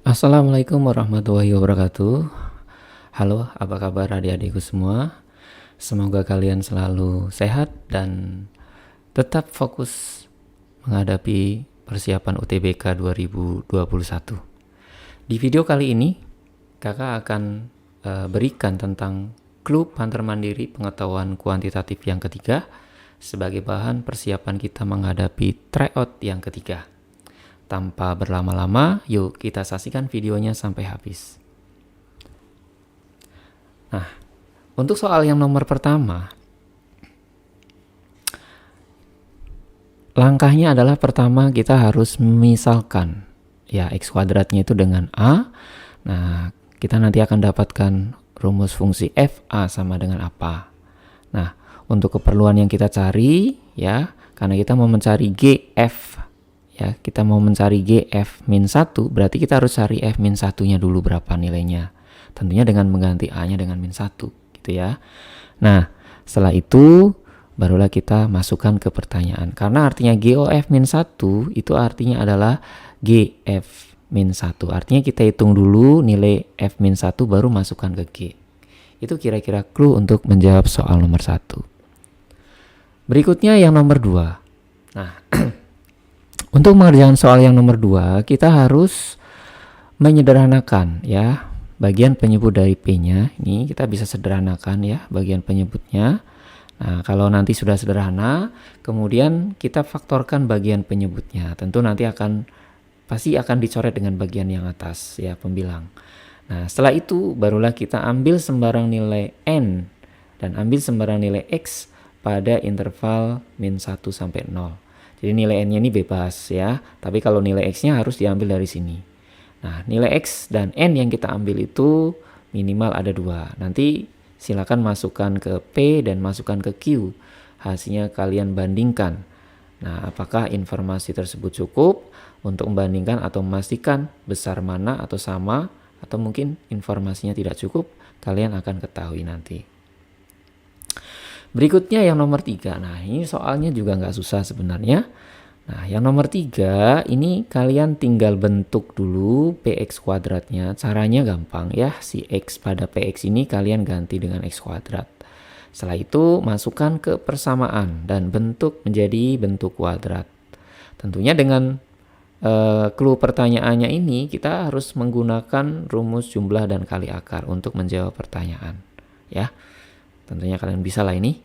Assalamualaikum warahmatullahi wabarakatuh. Halo, apa kabar adik-adikku semua? Semoga kalian selalu sehat dan tetap fokus menghadapi persiapan UTBK 2021. Di video kali ini, kakak akan berikan tentang clue Panter Mandiri pengetahuan kuantitatif yang ketiga sebagai bahan persiapan kita menghadapi tryout yang ketiga. Tanpa berlama-lama, yuk kita saksikan videonya sampai habis. Nah, untuk soal yang nomor pertama, langkahnya adalah pertama kita harus misalkan ya x kuadratnya itu dengan A. Nah, kita nanti akan dapatkan rumus fungsi FA sama dengan apa. Nah, untuk keperluan yang kita cari ya, karena kita mau mencari GF ya, kita mau mencari GF min 1, berarti kita harus cari F min 1-nya dulu berapa nilainya. Tentunya dengan mengganti A-nya dengan min 1 gitu ya. Nah, setelah itu barulah kita masukkan ke pertanyaan. Karena artinya GOF min 1 itu artinya adalah GF min 1. Artinya kita hitung dulu nilai F min 1 baru masukkan ke G. Itu kira-kira clue untuk menjawab soal nomor 1. Berikutnya yang nomor 2. Nah, untuk mengerjakan soal yang nomor 2, kita harus menyederhanakan ya bagian penyebut dari P-nya. Ini kita bisa sederhanakan ya bagian penyebutnya. Nah, kalau nanti sudah sederhana, kemudian kita faktorkan bagian penyebutnya. Tentu nanti pasti akan dicoret dengan bagian yang atas ya, pembilang. Nah, setelah itu barulah kita ambil sembarang nilai N dan ambil sembarang nilai X pada interval min 1 sampai 0. Jadi nilai N-nya ini bebas ya, tapi kalau nilai X-nya harus diambil dari sini. Nah, nilai X dan N yang kita ambil itu minimal ada 2. Nanti silakan masukkan ke P dan masukkan ke Q. Hasilnya kalian bandingkan. Nah, apakah informasi tersebut cukup untuk membandingkan atau memastikan besar mana atau sama, atau mungkin informasinya tidak cukup, kalian akan ketahui nanti. Berikutnya yang nomor 3. Nah, ini soalnya juga nggak susah sebenarnya. Nah, yang nomor 3 ini kalian tinggal bentuk dulu px kuadratnya. Caranya gampang ya. Si x pada px ini kalian ganti dengan x kuadrat. Setelah itu masukkan ke persamaan dan bentuk menjadi bentuk kuadrat. Tentunya dengan clue pertanyaannya ini kita harus menggunakan rumus jumlah dan kali akar untuk menjawab pertanyaan ya. Tentunya kalian bisa lah ini.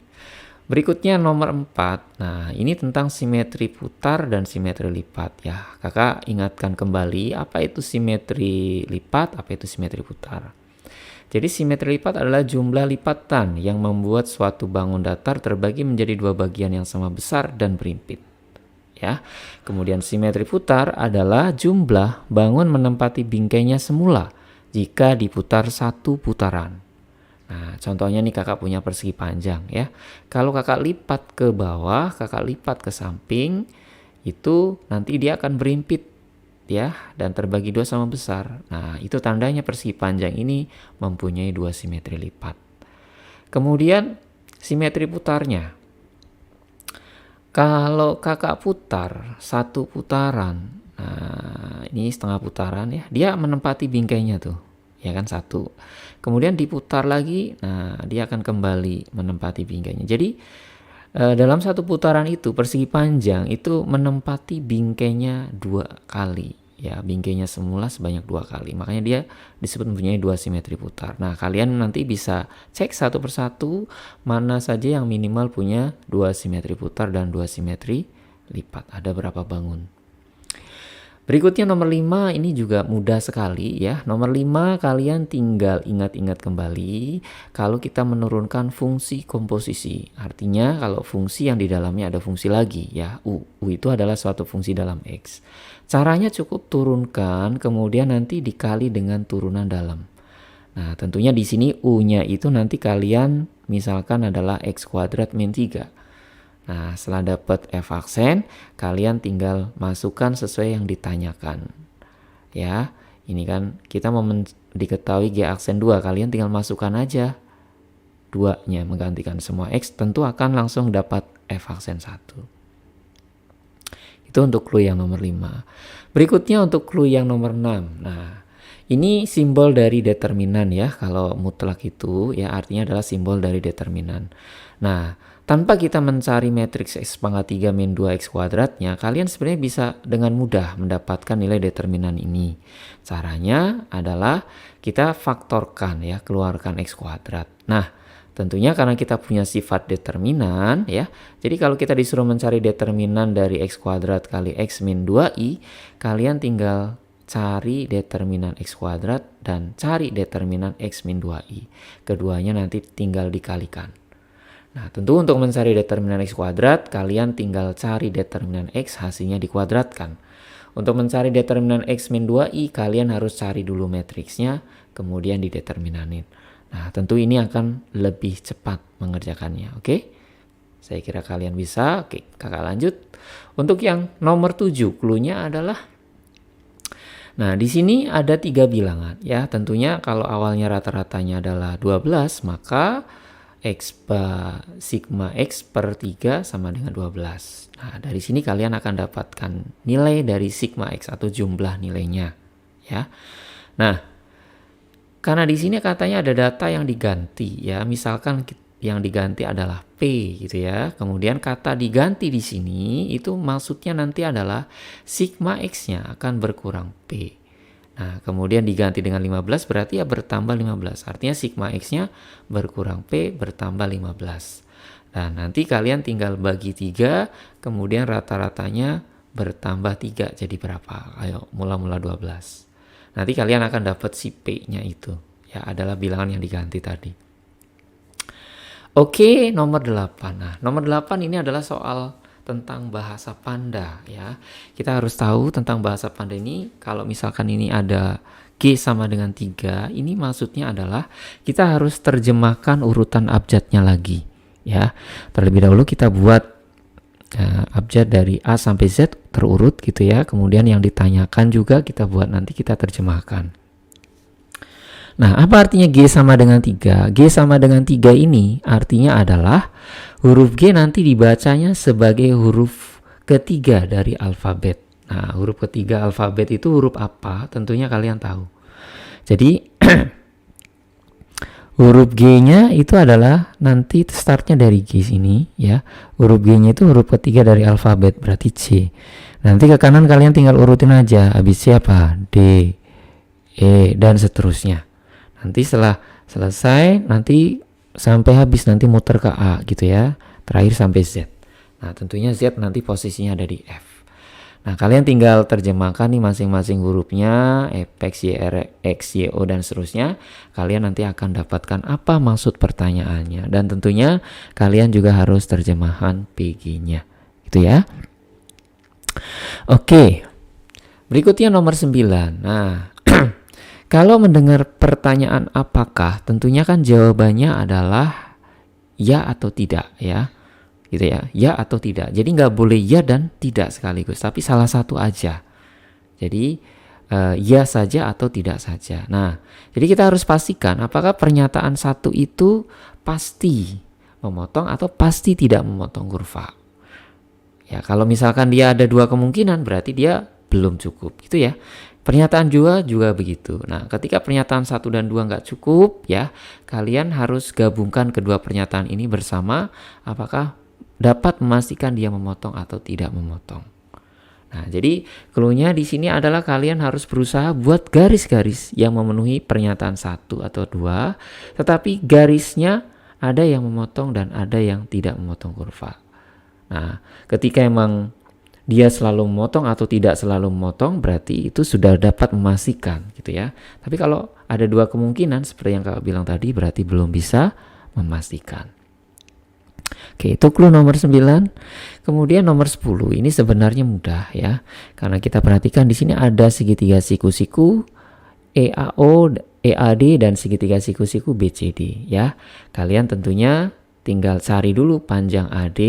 Berikutnya nomor 4. Nah, ini tentang simetri putar dan simetri lipat ya. Kakak ingatkan kembali apa itu simetri lipat, apa itu simetri putar. Jadi simetri lipat adalah jumlah lipatan yang membuat suatu bangun datar terbagi menjadi 2 bagian yang sama besar dan berimpit. Ya. Kemudian simetri putar adalah jumlah bangun menempati bingkainya semula jika diputar 1 putaran. Nah, contohnya nih kakak punya persegi panjang ya. Kalau kakak lipat ke bawah, kakak lipat ke samping, itu nanti dia akan berimpit ya dan terbagi 2 sama besar. Nah, itu tandanya persegi panjang ini mempunyai 2 simetri lipat. Kemudian simetri putarnya. Kalau kakak putar 1 putaran, nah ini setengah putaran ya, dia menempati bingkainya tuh. Ya kan 1. Kemudian diputar lagi, nah dia akan kembali menempati bingkainya. Jadi dalam 1 putaran itu persegi panjang itu menempati bingkainya 2 kali. Ya, bingkainya semula sebanyak 2 kali. Makanya dia disebut mempunyai 2 simetri putar. Nah, kalian nanti bisa cek satu persatu mana saja yang minimal punya 2 simetri putar dan 2 simetri lipat. Ada berapa bangun. Berikutnya nomor 5 ini juga mudah sekali ya. Nomor 5 kalian tinggal ingat-ingat kembali kalau kita menurunkan fungsi komposisi. Artinya kalau fungsi yang di dalamnya ada fungsi lagi ya. U itu adalah suatu fungsi dalam X. Caranya cukup turunkan kemudian nanti dikali dengan turunan dalam. Nah, tentunya di sini U-nya itu nanti kalian misalkan adalah X kuadrat min 3. Nah, setelah dapat F aksen, kalian tinggal masukkan sesuai yang ditanyakan. Ya, ini kan kita mau diketahui G aksen 2, kalian tinggal masukkan aja 2-nya menggantikan semua X, tentu akan langsung dapat F aksen 1. Itu untuk clue yang nomor 5. Berikutnya untuk clue yang nomor 6. Nah, Ini simbol dari determinan ya, kalau mutlak itu ya artinya adalah simbol dari determinan. Nah, tanpa kita mencari matriks x pangkat 3 min 2x kuadratnya, kalian sebenarnya bisa dengan mudah mendapatkan nilai determinan ini. Caranya adalah kita faktorkan ya, keluarkan x kuadrat. Nah, tentunya karena kita punya sifat determinan ya, jadi kalau kita disuruh mencari determinan dari x kuadrat kali x min 2i, kalian tinggal cari determinan x kuadrat dan cari determinan x min 2i. Keduanya nanti tinggal dikalikan. Nah, tentu untuk mencari determinan x kuadrat, kalian tinggal cari determinan x, hasilnya dikuadratkan. Untuk mencari determinan x min 2i, kalian harus cari dulu matriksnya, kemudian dideterminanin. Nah, tentu ini akan lebih cepat mengerjakannya, oke? Saya kira kalian bisa. Oke, kakak lanjut. Untuk yang nomor 7, clue-nya adalah, nah, di sini ada 3 bilangan ya. Tentunya kalau awalnya rata-ratanya adalah 12, maka sigma x per 3 sama dengan 12. Nah, dari sini kalian akan dapatkan nilai dari sigma x atau jumlah nilainya ya. Nah, karena di sini katanya ada data yang diganti ya. Misalkan yang diganti adalah P gitu ya. Kemudian kata diganti di sini itu maksudnya nanti adalah sigma X-nya akan berkurang P. Nah, kemudian diganti dengan 15 berarti ya bertambah 15. Artinya sigma X-nya berkurang P bertambah 15. Nah, nanti kalian tinggal bagi 3, kemudian rata-ratanya bertambah 3 jadi berapa? Ayo, mula-mula 12. Nanti kalian akan dapat si P-nya itu. Ya, adalah bilangan yang diganti tadi. Oke, nomor 8. Nah, nomor 8 ini adalah soal tentang bahasa Panda ya. Kita harus tahu tentang bahasa Panda ini. Kalau misalkan ini ada G sama dengan 3, ini maksudnya adalah kita harus terjemahkan urutan abjadnya lagi ya. Terlebih dahulu kita buat abjad dari A sampai Z terurut gitu ya. Kemudian yang ditanyakan juga kita buat, nanti kita terjemahkan. Nah, apa artinya G sama dengan 3? G sama dengan 3 ini artinya adalah huruf G nanti dibacanya sebagai huruf ketiga dari alfabet. Nah, huruf ketiga alfabet itu huruf apa? Tentunya kalian tahu. Jadi, huruf G-nya itu adalah nanti startnya dari G sini ya. Huruf G-nya itu huruf ketiga dari alfabet, berarti C. Nanti ke kanan kalian tinggal urutin aja. Habis siapa? D, E, dan seterusnya. Nanti setelah selesai, nanti sampai habis, nanti muter ke A gitu ya. Terakhir sampai Z. Nah, tentunya Z nanti posisinya ada di F. Nah, kalian tinggal terjemahkan nih masing-masing hurufnya, X, Y, R, X, Y, O, dan seterusnya. Kalian nanti akan dapatkan apa maksud pertanyaannya. Dan tentunya kalian juga harus terjemahan PG-nya. Gitu ya. Oke. Berikutnya nomor 9. Nah, kalau mendengar pertanyaan apakah, tentunya kan jawabannya adalah ya atau tidak ya, gitu ya, ya atau tidak. Jadi nggak boleh ya dan tidak sekaligus, tapi salah satu aja. Jadi ya saja atau tidak saja. Nah, jadi kita harus pastikan apakah pernyataan satu itu pasti memotong atau pasti tidak memotong kurva. Ya, kalau misalkan dia ada 2 kemungkinan, berarti dia belum cukup, gitu ya. Pernyataan juga begitu. Nah, ketika pernyataan 1 dan 2 nggak cukup ya, kalian harus gabungkan kedua pernyataan ini bersama, apakah dapat memastikan dia memotong atau tidak memotong. Nah, jadi clue-nya di sini adalah kalian harus berusaha buat garis-garis yang memenuhi pernyataan 1 atau 2, tetapi garisnya ada yang memotong dan ada yang tidak memotong kurva. Nah, ketika emang dia selalu memotong atau tidak selalu memotong, berarti itu sudah dapat memastikan gitu ya. Tapi kalau ada 2 kemungkinan seperti yang kakak bilang tadi, berarti belum bisa memastikan. Oke, itu clue nomor 9. Kemudian nomor 10 ini sebenarnya mudah ya. Karena kita perhatikan di sini ada segitiga siku-siku EAO, EAD, dan segitiga siku-siku BCD ya. Kalian tentunya tinggal cari dulu panjang AD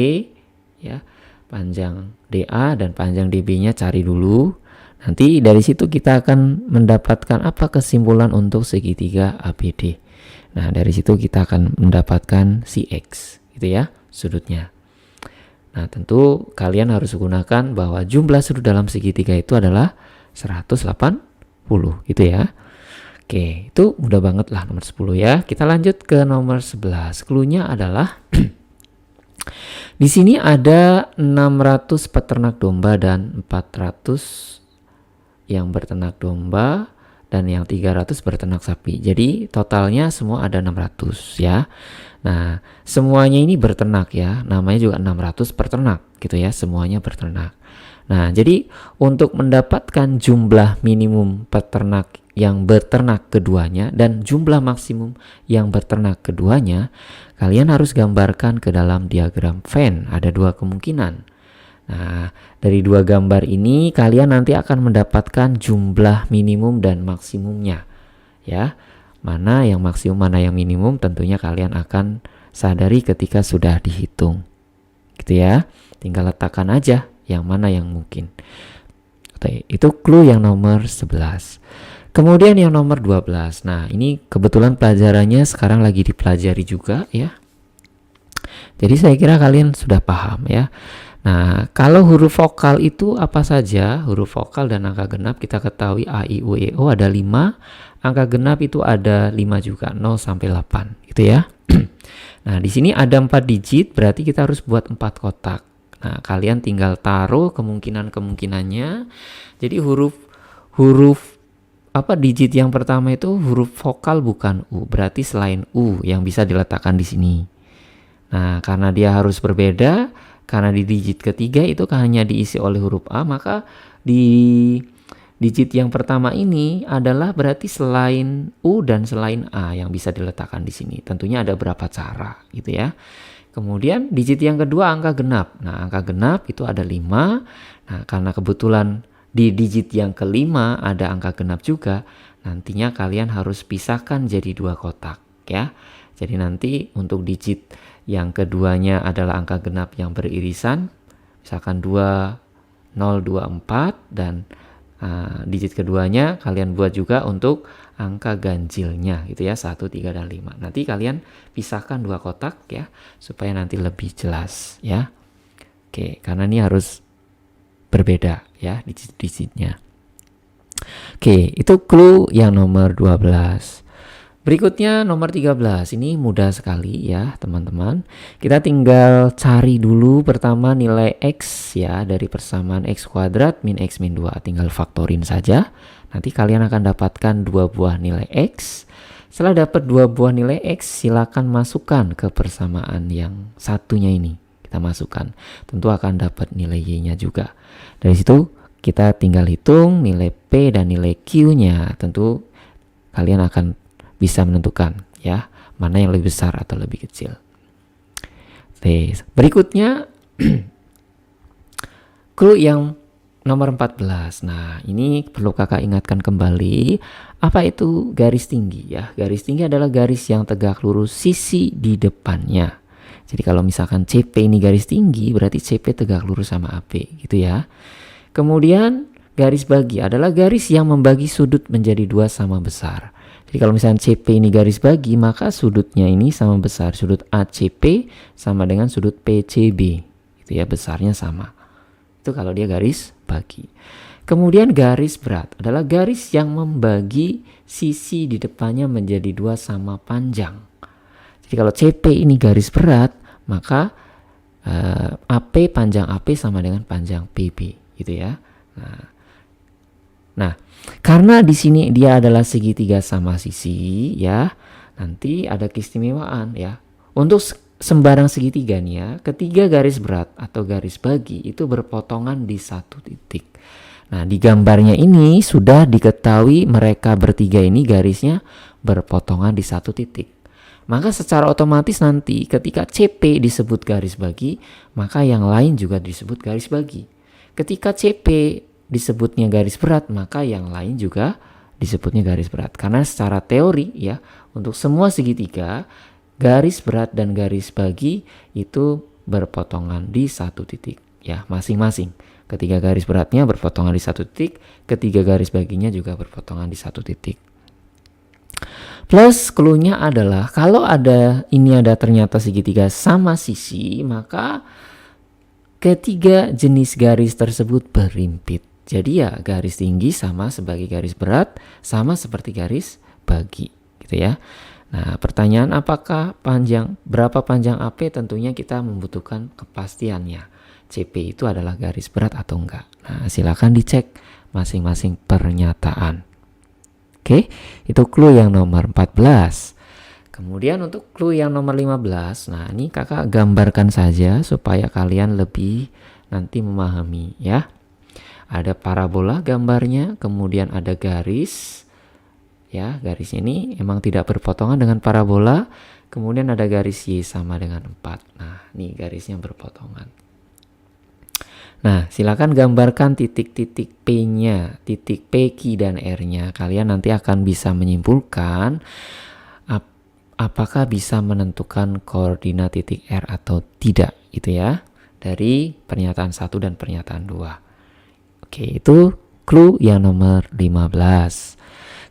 ya, panjang DA dan panjang DB-nya cari dulu. Nanti dari situ kita akan mendapatkan apa kesimpulan untuk segitiga ABD. Nah, dari situ kita akan mendapatkan si X gitu ya, sudutnya. Nah, tentu kalian harus gunakan bahwa jumlah sudut dalam segitiga itu adalah 180 gitu ya. Oke, itu mudah banget lah nomor 10 ya. Kita lanjut ke nomor 11. Cluenya adalah di sini ada 600 peternak domba dan 400 yang berternak domba dan yang 300 berternak sapi. Jadi totalnya semua ada 600 ya. Nah, semuanya ini berternak ya. Namanya juga 600 peternak gitu ya. Semuanya berternak. Nah, jadi untuk mendapatkan jumlah minimum peternak yang berternak keduanya dan jumlah maksimum yang berternak keduanya, kalian harus gambarkan ke dalam diagram Venn. Ada dua kemungkinan. Nah, dari dua gambar ini kalian nanti akan mendapatkan jumlah minimum dan maksimumnya. Ya, mana yang maksimum, mana yang minimum tentunya kalian akan sadari ketika sudah dihitung. Gitu ya. Tinggal letakkan aja yang mana yang mungkin. Oke, itu clue yang nomor 11. Kemudian yang nomor 12. Nah, ini kebetulan pelajarannya sekarang lagi dipelajari juga ya. Jadi saya kira kalian sudah paham ya. Nah, kalau huruf vokal itu apa saja? Huruf vokal dan angka genap kita ketahui A, I, U, E, O ada 5. Angka genap itu ada 5 juga, 0 sampai 8 gitu ya. Nah, di sini ada 4 digit, berarti kita harus buat 4 kotak. Nah, kalian tinggal taruh kemungkinannya. Jadi huruf digit yang pertama itu huruf vokal bukan U, berarti selain U yang bisa diletakkan di sini. Nah, karena dia harus berbeda, karena di digit ketiga itu hanya diisi oleh huruf A, maka di digit yang pertama ini adalah berarti selain U dan selain A yang bisa diletakkan di sini. Tentunya ada berapa cara gitu ya. Kemudian digit yang kedua angka genap. Nah, angka genap itu ada 5. Nah, karena kebetulan di digit yang kelima ada angka genap juga, nantinya kalian harus pisahkan jadi 2 kotak ya. Jadi nanti untuk digit yang keduanya adalah angka genap yang beririsan, misalkan 2, 0, 2, 4, dan digit keduanya kalian buat juga untuk angka ganjilnya gitu ya, 1, 3, dan 5. Nanti kalian pisahkan 2 kotak ya, supaya nanti lebih jelas ya. Oke, karena ini harus berbeda ya digit-digitnya. Oke, itu clue yang nomor 12. Berikutnya nomor 13, ini mudah sekali ya teman-teman. Kita tinggal cari dulu pertama nilai X ya, dari persamaan X kuadrat min X min 2. Tinggal faktorin saja. Nanti kalian akan dapatkan 2 buah nilai X. Setelah dapat 2 buah nilai X, silakan masukkan ke persamaan yang satunya ini. Kita masukkan. Tentu akan dapat nilai Y-nya juga. Dari situ kita tinggal hitung nilai P dan nilai Q-nya. Tentu kalian akan bisa menentukan ya mana yang lebih besar atau lebih kecil. Oke, berikutnya clue yang nomor 14. Nah, ini perlu kakak ingatkan kembali, apa itu garis tinggi ya? Garis tinggi adalah garis yang tegak lurus sisi di depannya. Jadi kalau misalkan CP ini garis tinggi, berarti CP tegak lurus sama AP gitu ya. Kemudian garis bagi adalah garis yang membagi sudut menjadi 2 sama besar. Jadi kalau misalnya CP ini garis bagi, maka sudutnya ini sama besar. Sudut ACP sama dengan sudut PCB. Itu ya, besarnya sama. Itu kalau dia garis bagi. Kemudian garis berat adalah garis yang membagi sisi di depannya menjadi 2 sama panjang. Jadi kalau CP ini garis berat, maka AP panjang AP sama dengan panjang PB gitu ya. Nah, karena di sini dia adalah segitiga sama sisi ya, nanti ada keistimewaan ya. Untuk sembarang segitiga nih ya, ketiga garis berat atau garis bagi itu berpotongan di 1 titik. Nah, di gambarnya ini sudah diketahui mereka bertiga ini garisnya berpotongan di 1 titik. Maka secara otomatis nanti ketika CP disebut garis bagi, maka yang lain juga disebut garis bagi. Ketika CP disebutnya garis berat, maka yang lain juga disebutnya garis berat. Karena secara teori ya, untuk semua segitiga, garis berat dan garis bagi itu berpotongan di 1 titik ya, masing-masing. Ketiga garis beratnya berpotongan di 1 titik, ketiga garis baginya juga berpotongan di 1 titik. Plus clue-nya adalah kalau ini ada ternyata segitiga sama sisi, maka ketiga jenis garis tersebut berimpit. Jadi ya garis tinggi sama sebagai garis berat, sama seperti garis bagi gitu ya. Nah, pertanyaan berapa panjang AP? Tentunya kita membutuhkan kepastiannya. CP itu adalah garis berat atau enggak. Nah, silakan dicek masing-masing pernyataan. Oke, itu clue yang nomor 14. Kemudian untuk clue yang nomor 15, nah ini kakak gambarkan saja supaya kalian lebih nanti memahami ya. Ada parabola gambarnya, kemudian ada garis. Ya, garis ini emang tidak berpotongan dengan parabola. Kemudian ada garis Y sama dengan 4. Nah, ini garisnya berpotongan. Nah, silakan gambarkan titik-titik P-nya, titik P, Q, dan R-nya. Kalian nanti akan bisa menyimpulkan apakah bisa menentukan koordinat titik R atau tidak, gitu ya. Dari pernyataan 1 dan pernyataan 2. Oke, itu clue yang nomor 15.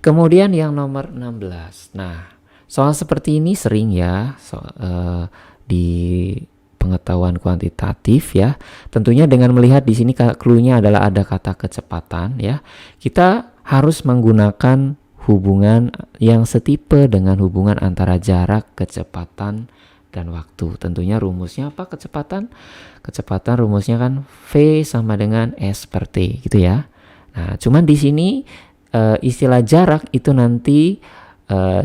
Kemudian yang nomor 16. Nah, soal seperti ini sering ya di pengetahuan kuantitatif ya. Tentunya dengan melihat di sini clue-nya adalah ada kata kecepatan ya. Kita harus menggunakan hubungan yang setipe dengan hubungan antara jarak, kecepatan, dan waktu. Tentunya rumusnya apa kecepatan? Kecepatan rumusnya kan V sama dengan S per T gitu ya. Nah, cuman di sini istilah jarak itu nanti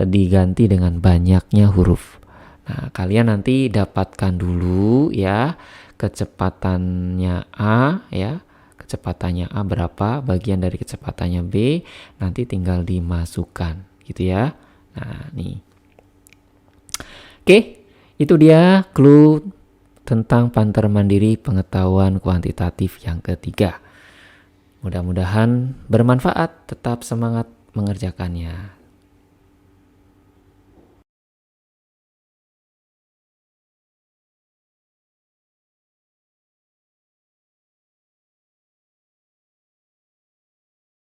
diganti dengan banyaknya huruf. Nah, kalian nanti dapatkan dulu ya kecepatannya A ya. Kecepatannya A berapa, bagian dari kecepatannya B, nanti tinggal dimasukkan gitu ya. Nah, nih. Oke, itu dia clue tentang Panter Mandiri pengetahuan kuantitatif yang ketiga. Mudah-mudahan bermanfaat, tetap semangat mengerjakannya.